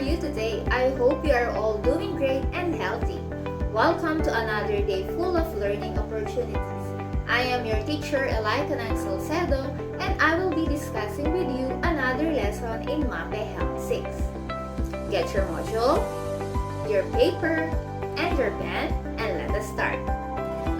you today? I hope you are all doing great and healthy. Welcome to another day full of learning opportunities. I am your teacher, Elika Salcedo, and I will be discussing with you another lesson in MAPEH Health 6. Get your module, your paper, and your pen, and let us start.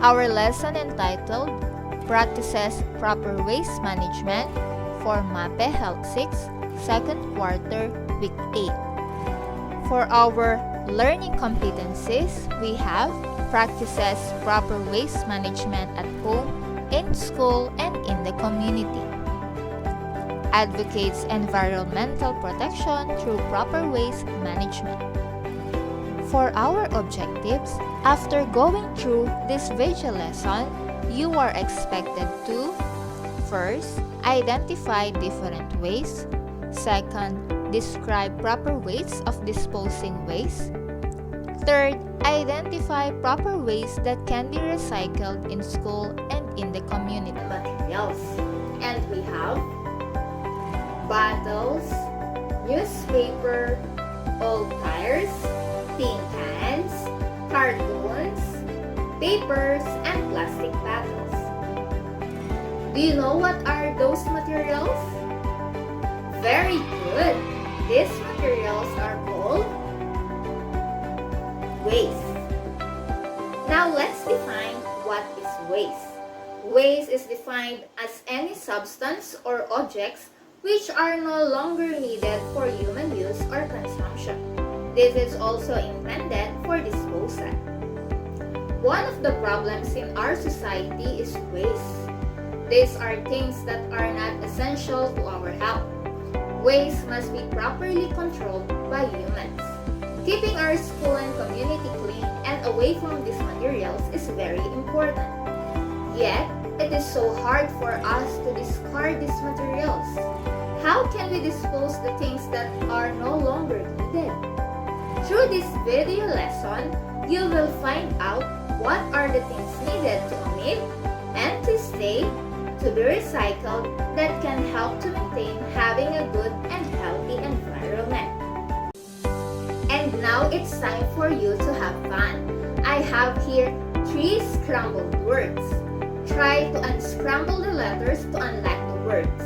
Our lesson entitled Practices Proper Waste Management for MAPEH Health 6, Second Quarter, Week 8. For our learning competencies, we have practices proper waste management at home, in school, and in the community. Advocates environmental protection through proper waste management. For our objectives, after going through this video lesson, you are expected to: first, identify different ways. Second, describe proper ways of disposing waste. Third, identify proper waste that can be recycled in school and in the community. Materials. And we have bottles, newspaper, old tires, tin cans, cartoons, papers, and plastic bottles. Do you know what are those materials? Very good! These materials are called waste. Now let's define what is waste. Waste is defined as any substance or objects which are no longer needed for human use or consumption. This is also intended for disposal. One of the problems in our society is waste. These are things that are not essential to our health. Waste must be properly controlled by humans. Keeping our school and community clean and away from these materials is very important. Yet, it is so hard for us to discard these materials. How can we dispose the things that are no longer needed? Through this video lesson, you will find out what are the things needed to omit and to stay to be recycled that can help to maintain having a good and healthy environment. And now it's time for you to have fun. I have here 3 scrambled words. Try to unscramble the letters to unlock the words.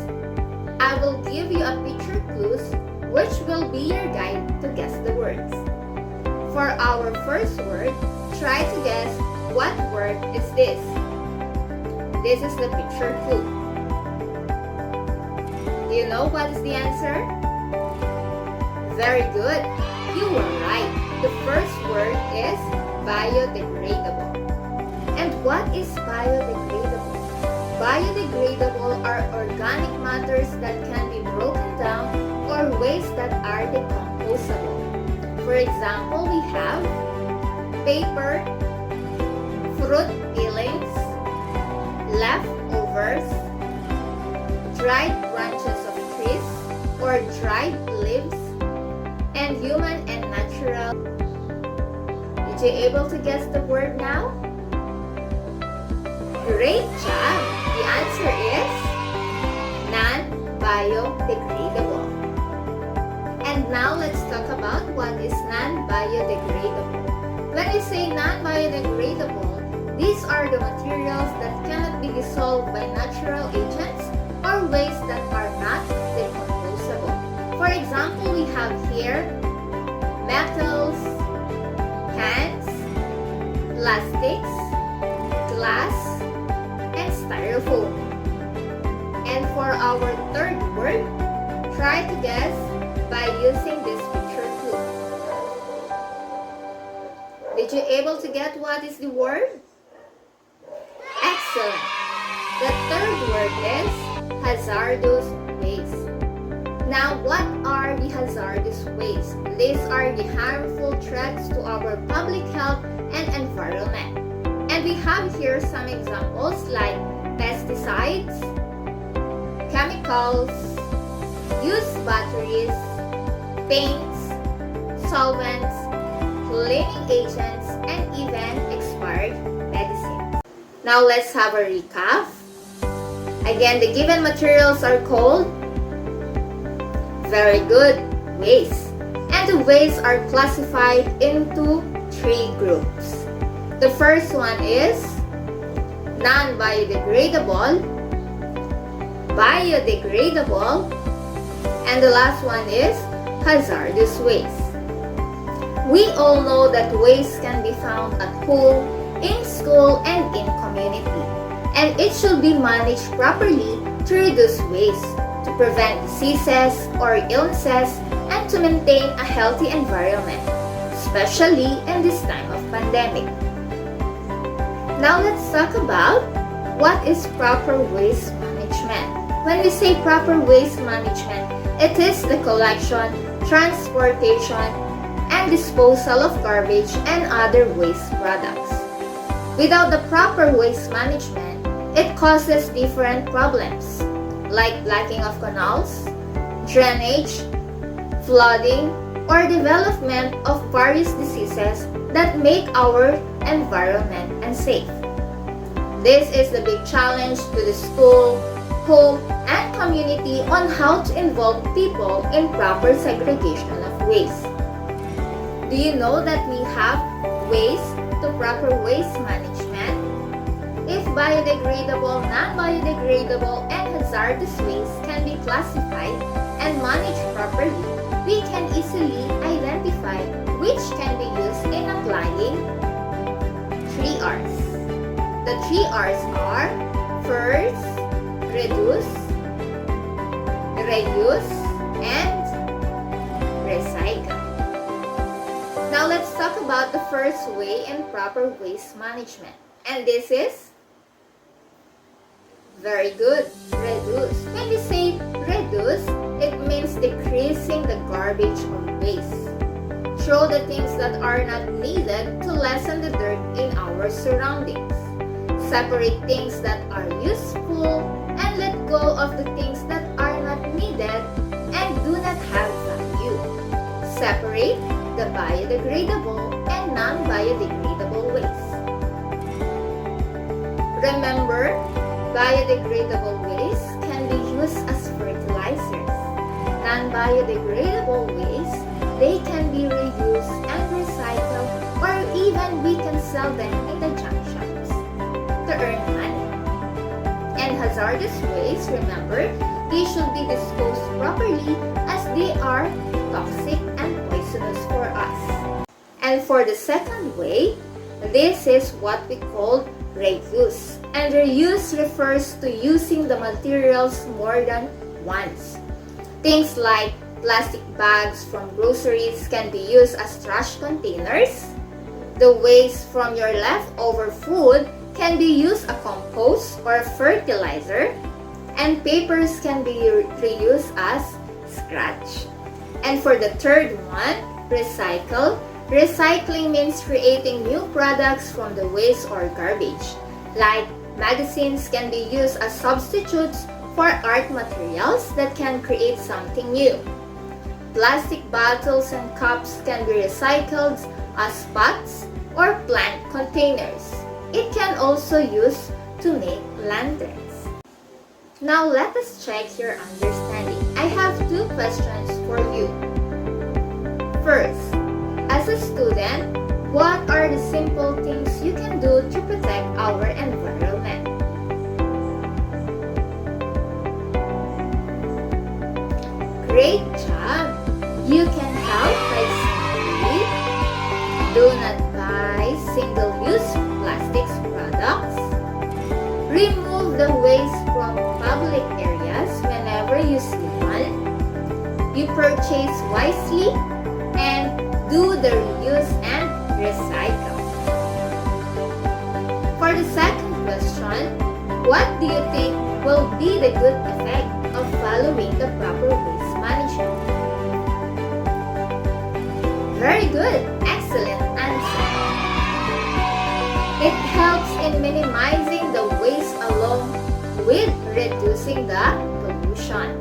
I will give you a picture clues which will be your guide to guess the words. For our first word, try to guess what word is this. This is the picture clue. Do you know what is the answer? Very good. You were right. The first word is biodegradable. And what is biodegradable? Biodegradable are organic matters that can be broken down or waste that are decomposable. For example, we have paper, fruit peelings, leftovers, dried branches of trees or dried leaves, and human and natural. Did you able to guess the word now? Great job! The answer is non-biodegradable. And now let's talk about what is non-biodegradable. When we say non-biodegradable, these are the materials that cannot be dissolved by natural agents or waste that are not decomposable. For example, we have here metals, cans, plastics, glass, and styrofoam. And for our third word, try to guess by using this picture clue. Did you able to get what is the word? Excellent! The third word is hazardous waste. Now, what are the hazardous waste? These are the harmful threats to our public health and environment. And we have here some examples like pesticides, chemicals, used batteries, paints, solvents, cleaning agents, and even expired medicines. Now let's have a recap. Again, the given materials are called very good waste. And to And waste are classified into 3 groups. The first one is non-biodegradable, biodegradable, and the last one is hazardous waste. We all know that waste can be found at home, in school, and in community. And it should be managed properly to reduce waste, to prevent diseases or illnesses, and to maintain a healthy environment, especially in this time of pandemic. Now let's talk about what is proper waste management. When we say proper waste management, it is the collection, transportation, and disposal of garbage and other waste products. Without the proper waste management, it causes different problems like blocking of canals, drainage, flooding, or development of various diseases that make our environment unsafe. This is the big challenge to the school, home, and community on how to involve people in proper segregation of waste. Do you know that we have ways to proper waste management? If biodegradable, non-biodegradable, and hazardous waste can be classified and managed properly, we can easily identify which can be used in applying 3 R's. The 3 R's are first, reduce, reuse, and recycle. Now let's talk about the first way in proper waste management. And this is very good, reduce. When we say reduce, it means decreasing the garbage or waste. Throw the things that are not needed to lessen the dirt in our surroundings. Separate things that are useful and let go of the things that are not needed and do not have value. Separate the biodegradable and non-biodegradable waste. Remember, biodegradable waste can be used as fertilizers. Non-biodegradable waste, they can be reused and recycled, or even we can sell them in the junk shops to earn money. And hazardous waste, remember, they should be disposed properly as they are toxic and poisonous for us. And for the second way, this is what we call reuse. And reuse refers to using the materials more than once. Things like plastic bags from groceries can be used as trash containers. The waste from your leftover food can be used as compost or fertilizer. And papers can be reused as scratch. And for the third one, recycle. Recycling means creating new products from the waste or garbage. Like magazines can be used as substitutes for art materials that can create something new. Plastic bottles and cups can be recycled as pots or plant containers. It can also use to make lanterns. Now let us check your understanding. I have 2 questions for you. First, as a student, what are the simple things you can do to protect our environment? Great job! You can help by simply do not buy single-use plastics products, remove the waste from public areas whenever you see one, you purchase wisely, and do the reuse and recycle. For the second question, what do you think will be the good effect of following the proper waste management? Very good! Excellent answer! It helps in minimizing the waste along with reducing the pollution.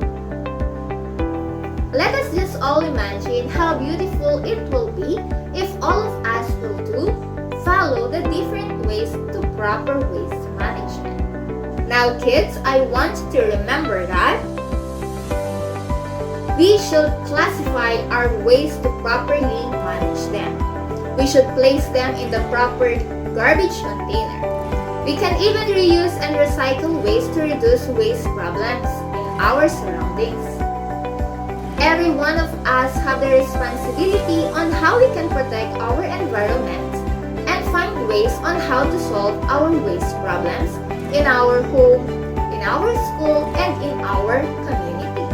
Let us just all imagine how beautiful it will be if all of us will follow the different ways to proper waste management. Now kids, I want you to remember that we should classify our waste to properly manage them. We should place them in the proper garbage container. We can even reuse and recycle waste to reduce waste problems in our surroundings. Every one of us have the responsibility on how we can protect our environment and find ways on how to solve our waste problems in our home, in our school, and in our community.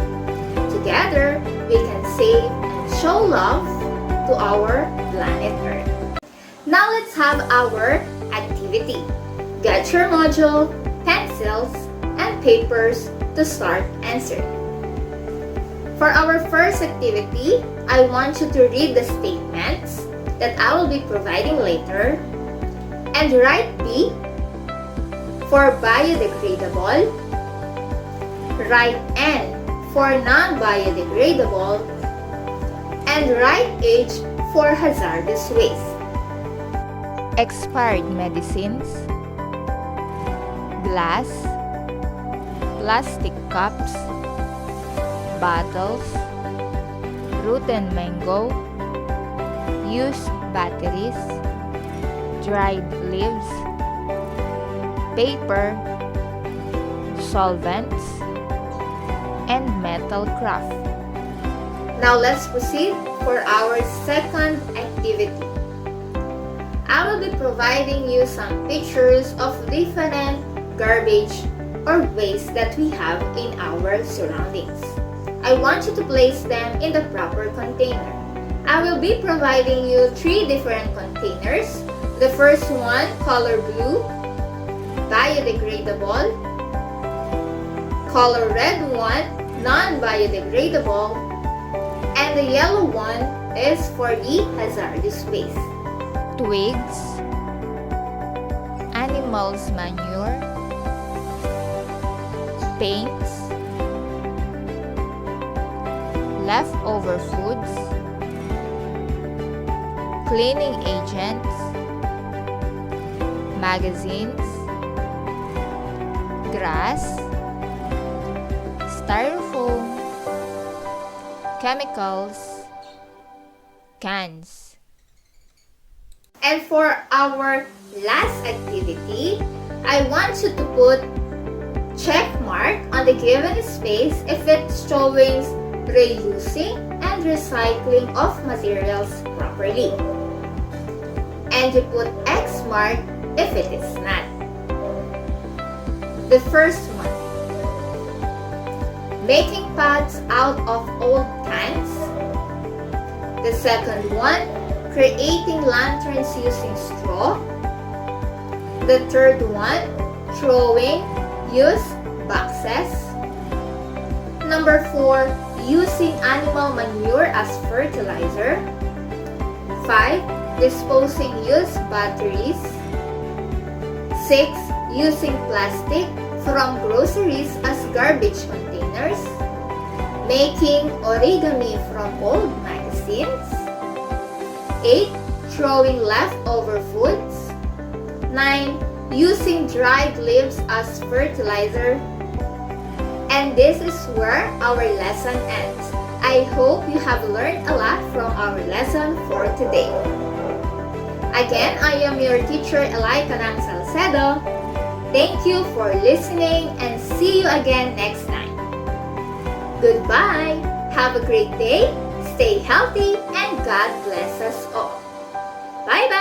Together, we can save and show love to our planet Earth. Now let's have our activity. Get your module, pencils, and papers to start answering. For our first activity, I want you to read the statements that I will be providing later and write B for biodegradable, write N for non-biodegradable, and write H for hazardous waste. Expired medicines, glass, plastic cups, bottles, rotten mango, used batteries, dried leaves, paper, solvents, and metal craft. Now let's proceed for our second activity. I will be providing you some pictures of different garbage or waste that we have in our surroundings. I want you to place them in the proper container. I will be providing you 3 different containers. The first one, color blue, biodegradable. Color red one, non-biodegradable. And the yellow one is for the hazardous waste. Twigs, animals' manure, paints, leftover foods, cleaning agents, magazines, grass, styrofoam, chemicals, cans. And for our last activity, I want you to put check mark on the given space if it's showing reusing and recycling of materials properly. And you put X mark if it is not. The first one, making pots out of old cans. The second one, creating lanterns using straw. The third one, throwing used boxes. Number 4, using animal manure as fertilizer. 5, disposing used batteries. 6, using plastic from groceries as garbage containers. Making origami from old magazines. 8, throwing leftover foods. 9, using dried leaves as fertilizer. And this is where our lesson ends. I hope you have learned a lot from our lesson for today. Again, I am your teacher, Elay Canang Salcedo. Thank you for listening and see you again next time. Goodbye! Have a great day, stay healthy, and God bless us all. Bye-bye!